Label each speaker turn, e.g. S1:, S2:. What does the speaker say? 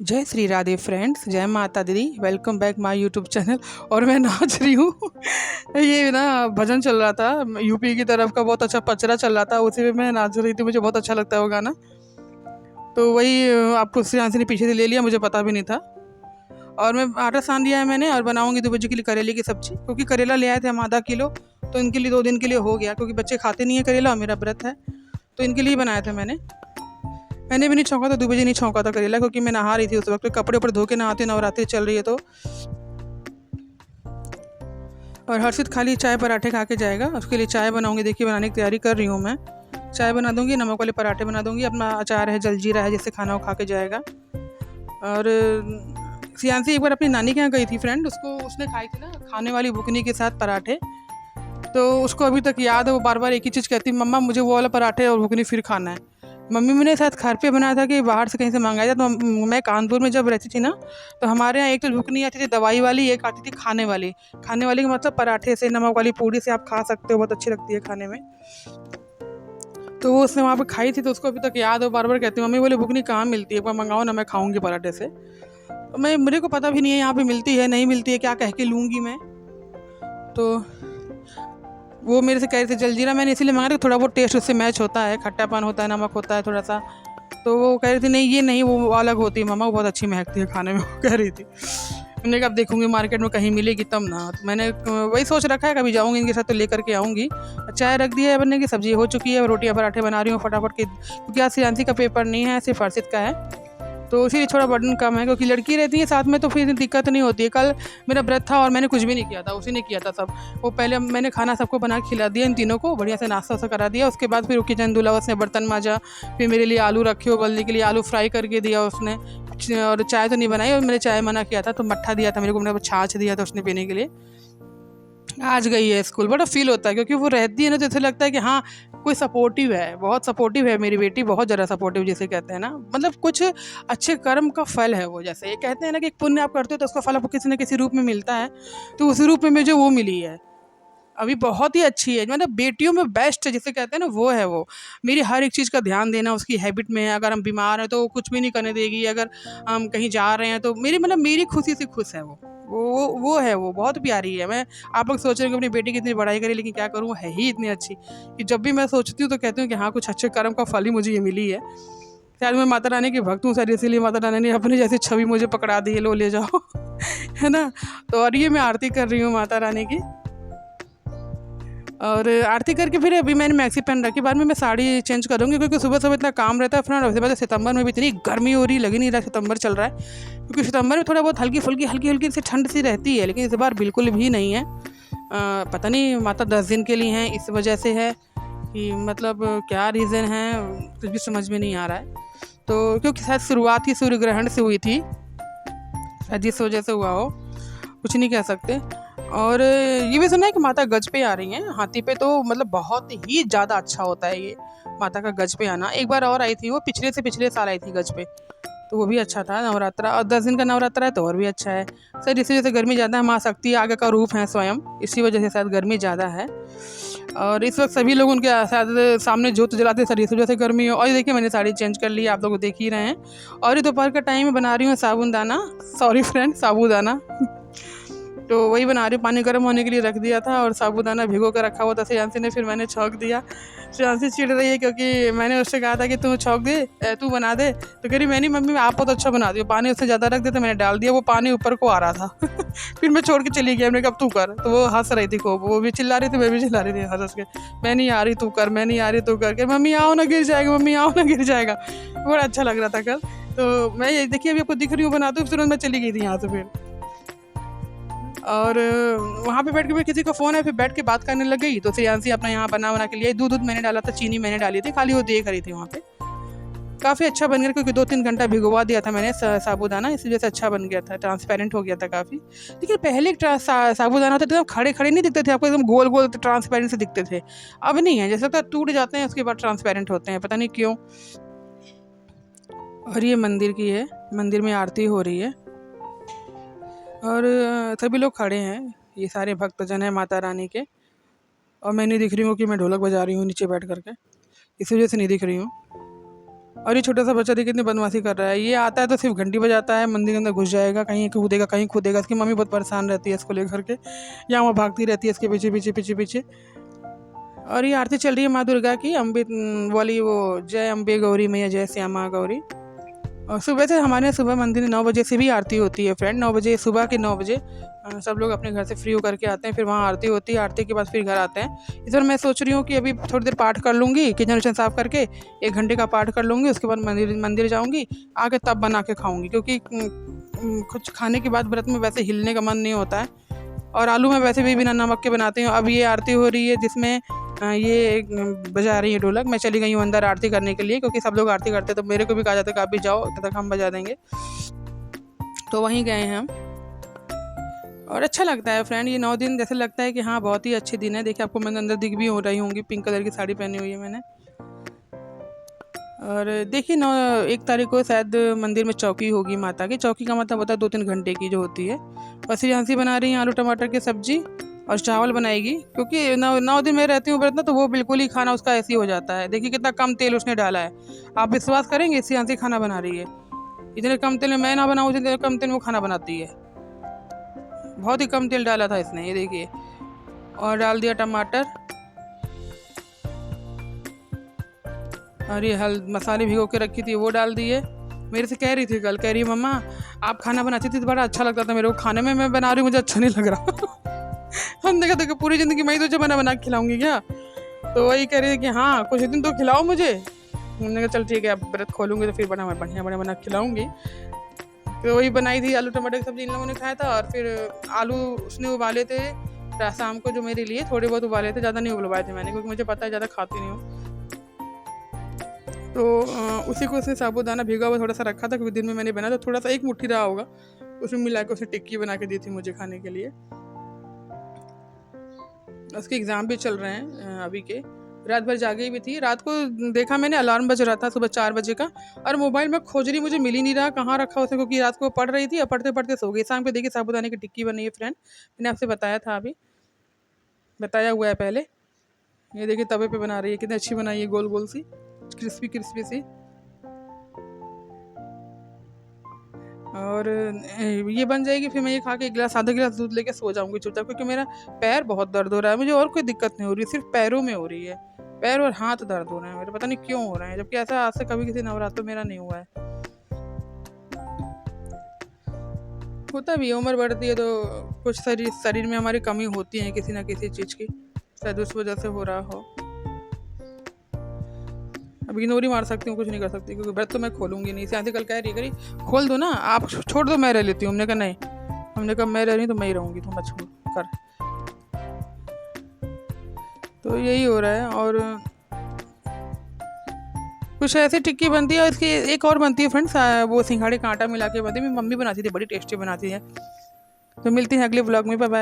S1: जय श्री राधे फ्रेंड्स, जय माता दी। Welcome back my YouTube channel. और मैं नाच रही हूँ। ये ना भजन चल रहा था, यूपी की तरफ का बहुत अच्छा पचरा चल रहा था, उसी में मैं नाच रही थी। मुझे बहुत अच्छा लगता है वो गाना। तो वही आपको श्रेयांश ने पीछे से ले लिया, मुझे पता भी नहीं था। और मैं आटा सान दिया है मैंने, और बनाऊंगी 2 बजे के लिए करेले की सब्जी, क्योंकि करेला ले आए थे हम आधा किलो। तो इनके लिए 2 दिन के लिए हो गया, क्योंकि बच्चे खाते नहीं है करेला और मेरा व्रत है। तो इनके लिए बनाया था मैंने भी नहीं छौंका था, 2 बजे नहीं छौंका था करेला, क्योंकि मैं नहा रही थी उस वक्त। कपड़े ऊपर धो के नहाते, नवरात्रि चल रही है तो। और हर्षित खाली चाय पराठे खा के जाएगा, उसके लिए चाय बनाऊंगी। देखिए बनाने की तैयारी कर रही हूँ मैं। चाय बना दूंगी, नमक वाले पराठे बना दूंगी, अपना अचार है, जलजीरा है, जिससे खाना वो खा के जाएगा। और सियांसी एक बार अपनी नानी के यहाँ गई थी फ्रेंड, उसने खाई थी ना खाने वाली बुकनी के साथ पराठे। तो उसको अभी तक याद है, वो बार बार एक ही चीज़ कहती, मम्मा मुझे वो वाला पराठे और बुकनी फिर खाना है। मम्मी मैंने शायद घर पे बनाया था कि बाहर से कहीं से मंगाया था। तो मैं कानपुर में जब रहती थी ना, तो हमारे यहाँ एक तो बुकनी आती थी दवाई वाली, एक आती थी खाने वाली। खाने वाली का मतलब पराठे से, नमक वाली पूड़ी से आप खा सकते हो, बहुत अच्छी लगती है खाने में। तो वो उसने वहाँ पे खाई थी, तो उसको अभी तक याद है। बार बार कहती मम्मी बोले बुकनी कहाँ मिलती है, एक बार मंगाओ ना, मैं खाऊंगी पराठे से। तो मेरे को पता भी नहीं है यहाँ पे मिलती है नहीं मिलती है, क्या कह के लूँगी मैं। तो वो मेरे से कह रही थी जलजीरा, मैंने इसीलिए मंगाया कि थोड़ा बहुत टेस्ट उससे मैच होता है, खट्टापन होता है, नमक होता है थोड़ा सा। तो वो कह रही थी नहीं ये नहीं, वो अलग होती है मम्मा, वो बहुत अच्छी महकती है खाने में, वो कह रही थी। मैंने कहा अब देखूंगी मार्केट में कहीं मिलेगी तब ना। तो मैंने वही सोच रखा है, कभी जाऊंगी इनके साथ तो लेकर के आऊँगी। चाय रख दी है बनने की, सब्जी हो चुकी है, रोटियाँ पराठे बना रही हूँ फटाफट के, क्योंकि आज सियांसी का पेपर नहीं है, सिर्फ हर्षित का है। तो इसीलिए थोड़ा बर्डन कम है, क्योंकि लड़की रहती है साथ में तो फिर दिक्कत नहीं होती है। कल मेरा व्रत था और मैंने कुछ भी नहीं किया था, उसी ने किया था सब। वो पहले मैंने खाना सबको बना के खिला दिया, इन तीनों को बढ़िया से नाश्ता वास्ता करा दिया। उसके बाद फिर वो किचन धुला, उसने बर्तन मांजा, फिर मेरे लिए आलू रखे, उबलने के लिए आलू फ्राई करके दिया उसने। और चाय तो नहीं बनाई, और मैंने चाय मना किया था तो मट्ठा दिया था मेरे को, मैंने छाछ दिया था उसने पीने के लिए। आज गई है स्कूल, बड़ा फील होता है, क्योंकि वो रहती है ना, तो ऐसा लगता है कि हाँ कोई सपोर्टिव है, बहुत सपोर्टिव है मेरी बेटी, बहुत ज़्यादा सपोर्टिव जिसे कहते हैं ना। मतलब कुछ अच्छे कर्म का फल है वो। जैसे ये कहते हैं ना कि पुण्य आप करते हो तो उसका फल आपको किसी न किसी रूप में मिलता है। तो उसी रूप में मुझे वो मिली है। अभी बहुत ही अच्छी है, मतलब बेटियों में बेस्ट जिसे कहते हैं ना, वो है वो। मेरी हर एक चीज़ का ध्यान देना उसकी हैबिट में है। अगर हम बीमार हैं तो वो कुछ भी नहीं करने देगी, अगर हम कहीं जा रहे हैं तो मेरी खुशी से खुश है वो है, वो बहुत प्यारी है। मैं आप लोग सोच रहे हो कि अपनी बेटी की इतनी बड़ाई करी, लेकिन क्या करूँ, वो है ही इतनी अच्छी कि जब भी मैं सोचती हूँ तो कहती हूँ कि हाँ कुछ अच्छे कर्म का फल ही मुझे ये मिली है। शायद मैं माता रानी की भक्त हूँ, शायद इसीलिए माता रानी ने अपनी जैसी छवि मुझे पकड़ा दी है, लो ले जाओ। है ना। तो और ये मैं आरती कर रही हूँ माता रानी की। और आरती करके फिर अभी मैंने मैक्सी पहन रखी, बाद में मैं साड़ी चेंज करूँगी, क्योंकि सुबह सुबह इतना काम रहता है फ्रेंड। उसके बाद सितंबर में भी इतनी गर्मी हो रही, लगी नहीं रहा सितंबर चल रहा है, क्योंकि सितंबर में थोड़ा बहुत हल्की फुल्की हल्की हल्की सी ठंड सी रहती है, लेकिन इस बार बिल्कुल भी नहीं है। पता नहीं माता 10 दिन के लिए हैं, इस वजह से है कि मतलब क्या रीज़न है, कुछ भी समझ में नहीं आ रहा है। तो क्योंकि शायद शुरुआत ही सूर्य ग्रहण से हुई थी, शायद जिस वजह से हुआ हो, कुछ नहीं कह सकते। और ये भी सुना है कि माता गज पे आ रही हैं, हाथी पे, तो मतलब बहुत ही ज़्यादा अच्छा होता है ये माता का गज पे आना। एक बार और आई थी वो, पिछले से पिछले साल आई थी गज पे, तो वो भी अच्छा था नवरात्रा। और 10 दिन का नवरात्रा है तो और भी अच्छा है। सर इसी वजह से गर्मी ज़्यादा है, माँ शक्ति आगे का रूप है स्वयं, इसी वजह से शायद गर्मी ज़्यादा है। और इस वक्त सभी लोग उनके शायद सामने जोत जलाते सर, इस वजह से गर्मी है। और ये देखिए मैंने साड़ी चेंज कर ली, आप लोग देख ही रहे हैं। और ये दोपहर का टाइम बना रही हूँ साबुदाना, सॉरी फ्रेंड, साबूदाना। तो वही बना रही हूँ, पानी गर्म होने के लिए रख दिया था और साबूदाना भिगो कर रखा हुआ था श्रेयांशी ने, फिर मैंने छौंक दिया। श्रेयांशी चिढ़ रही है, क्योंकि मैंने उससे कहा था कि तू छौंक दे, तू बना दे। तो कह रही मैं नहीं मम्मी, आप बहुत अच्छा बना दियो, पानी उससे ज़्यादा रख दे। तो मैंने डाल दिया, वो पानी ऊपर को आ रहा था। फिर मैं छोड़ के चली गई, मैंने कहा अब तू कर। तो वो हंस रही थी खूब, वो भी चिल्ला रही थी, मैं भी चिल्ला रही थी हंस हंस के, मैं नहीं आ रही तू कर, मैं नहीं आ रही तू कर, मम्मी आओ ना गिर जाएगा, मम्मी आओ ना गिर जाएगा। बड़ा अच्छा लग रहा था कल। तो मैं ये देखिए अभी आपको दिख रही हूँ बनाते हुए, तुरंत मैं चली गई थी यहाँ से। फिर और वहाँ पे बैठ के मैं किसी का फ़ोन है, फिर बैठ के बात करने लग गई। तो श्रेयांशी अपना यहाँ बना के लिए, दूध मैंने डाला था, चीनी मैंने डाली थी, खाली वो देख रही थी वहाँ पे। काफ़ी अच्छा बन गया, क्योंकि 2-3 घंटा भिगोवा दिया था मैंने साबूदाना, इस वजह से अच्छा बन गया था, ट्रांसपेरेंट हो गया था काफ़ी। लेकिन पहले साबूदाना होता था, खड़े खड़े नहीं दिखते थे आपको, एकदम गोल गोल ट्रांसपेरेंट से दिखते थे। अब नहीं है, जैसे लगता है टूट जाते हैं उसके बाद ट्रांसपेरेंट होते हैं, पता नहीं क्यों। और ये मंदिर की है, मंदिर में आरती हो रही है और सभी लोग खड़े हैं, ये सारे भक्तजन हैं माता रानी के। और मैं नहीं दिख रही हूँ कि मैं ढोलक बजा रही हूँ नीचे बैठ करके, इस वजह से नहीं दिख रही हूँ। और ये छोटा सा बच्चा देखिए कितनी बदमाशी कर रहा है, ये आता है तो सिर्फ घंटी बजाता है, मंदिर के अंदर घुस जाएगा, कहीं कूदेगा कहीं कूदेगा। इसकी मम्मी बहुत परेशान रहती है इसको लेकर के, यहाँ वहाँ भागती रहती है इसके पीछे पीछे पीछे पीछे। और ये आरती चल रही है माँ दुर्गा की, अम्बे वाली, वो जय अम्बे गौरी मैया जय श्यामा गौरी। और सुबह से हमारे सुबह मंदिर में 9 बजे से भी आरती होती है फ्रेंड, 9 बजे, सुबह के 9 बजे सब लोग अपने घर से फ्री होकर के आते हैं, फिर वहाँ आरती होती है, आरती के बाद फिर घर आते हैं। इस बार मैं सोच रही हूँ कि अभी थोड़ी देर पाठ कर लूँगी, किचन विचन साफ़ करके 1 घंटे का पाठ कर लूँगी, उसके बाद मंदिर जाऊँगी, आके तब बना के खाऊँगी, क्योंकि कुछ खाने के बाद व्रत में वैसे हिलने का मन नहीं होता है। और आलू मैं वैसे भी बिना नमक के बनाती हूँ। अब ये आरती हो रही है जिसमें ये बजा रही है ढोलक, मैं चली गई हूँ अंदर आरती करने के लिए, क्योंकि सब लोग आरती करते तो मेरे को भी कहा जाता है कि आप भी जाओ, तब तक हम बजा देंगे। तो वहीं गए हैं हम, और अच्छा लगता है फ्रेंड। ये 9 दिन जैसे लगता है कि हाँ बहुत ही अच्छे दिन है। देखिए आपको मैं अंदर दिख भी हो रही होंगी, पिंक कलर की साड़ी पहनी हुई है मैंने। और देखिए 1 तारीख को शायद मंदिर में चौकी होगी माता की। चौकी का मतलब होता है 2-3 घंटे की जो होती है। बस ये हंसी बना रही है आलू टमाटर की सब्जी और चावल बनाएगी, क्योंकि 9 दिन मैं रहती हूँ व्रत ना, तो वो बिल्कुल ही खाना उसका ऐसे ही हो जाता है। देखिए कितना कम तेल उसने डाला है, आप विश्वास करेंगे, इसी हंसी खाना बना रही है। इतने कम तेल में मैं ना बनाऊँ, जितने कम तेल में वो खाना बनाती है। बहुत ही कम तेल डाला था इसने, ये देखिए। और डाल दिया टमाटर, और ये मसाले भिगो के रखी थी वो डाल दिए। मेरे से कह रही थी कल, कह रही मम्मा आप खाना बनाती थी तो बड़ा अच्छा लगता था मेरे को खाने में, मैं बना रही हूँ मुझे अच्छा नहीं लग रहा। हमने कहा देखो पूरी ज़िंदगी मैं ही तुझे बना के खिलाऊंगी क्या? तो वही कह रही थी कि हाँ कुछ दिन तो खिलाओ मुझे। हमने कहा चल ठीक है, अब व्रत खोलूँगी तो फिर बढ़िया बना खिलाऊँगी। तो वही बनाई थी आलू टमाटर की सब्ज़ी, इन लोगों ने खाया था। और फिर आलू उसने उबाले थे शाम को, जो मेरे लिए थोड़े बहुत उबाले थे, ज़्यादा नहीं उबलवाए थे मैंने, क्योंकि मुझे पता है ज़्यादा खाती नहीं हूँ। तो उसी को उसने साबूदाना भिगा हुआ थोड़ा सा रखा था, क्योंकि दिन में मैंने बनाया तो थोड़ा सा 1 मुट्ठी रहा होगा, उसमें मिला के उसने टिक्की बना के दी थी मुझे खाने के लिए। उसके एग्ज़ाम भी चल रहे हैं अभी के। रात भर जागी भी थी, रात को देखा मैंने अलार्म बज रहा था सुबह 4 बजे का, और मोबाइल में खोज रही, मुझे मिल ही नहीं रहा कहाँ रखा उसे, क्योंकि रात को पढ़ रही थी और पढ़ते पढ़ते सो गई। शाम को देखिए साबूदाने की टिक्की बनी है फ्रेंड, मैंने आपसे बताया था, अभी बताया हुआ है पहले। ये देखिए तवे पे बना रही है, कितनी अच्छी बनाई है, गोल गोल सी, क्रिस्पी क्रिस्पी सी। और ये बन जाएगी, फिर मैं ये खा के 1 गिलास आधा गिलास दूध लेके सो जाऊंगी चुपचाप, क्योंकि मेरा पैर बहुत दर्द हो रहा है। मुझे और कोई दिक्कत नहीं हो रही, सिर्फ पैरों में हो रही है, पैर और हाथ दर्द हो रहे हैं मेरे, पता नहीं क्यों हो रहे हैं, जबकि ऐसा आज से कभी किसी नवरात्र मेरा नहीं हुआ है। होता भी है, उम्र बढ़ती है तो कुछ शरीर में हमारी कमी होती है किसी ना किसी चीज़ की, शायद उस वजह से हो रहा हो। अब इग्नोर ही मार सकती हूँ, कुछ नहीं कर सकती, क्योंकि व्रत तो मैं खोलूंगी नहीं। शांति कल कह रही करी खोल दो ना, आप छोड़ दो मैं रह लेती हूँ। हमने कहा नहीं, हमने कहा मैं रह रही हूँ तो मैं ही रहूँगी, तुम मत छोड़ कर। तो यही हो रहा है। और कुछ ऐसी टिक्की बनती है, और इसकी एक और बनती है फ्रेंड्स, वो सिंघाड़े का आटा मिला के बनती है, मेरी मम्मी बनाती थी, बड़ी टेस्टी बनाती है। तो मिलती है अगले ब्लॉग में, बाय बाय।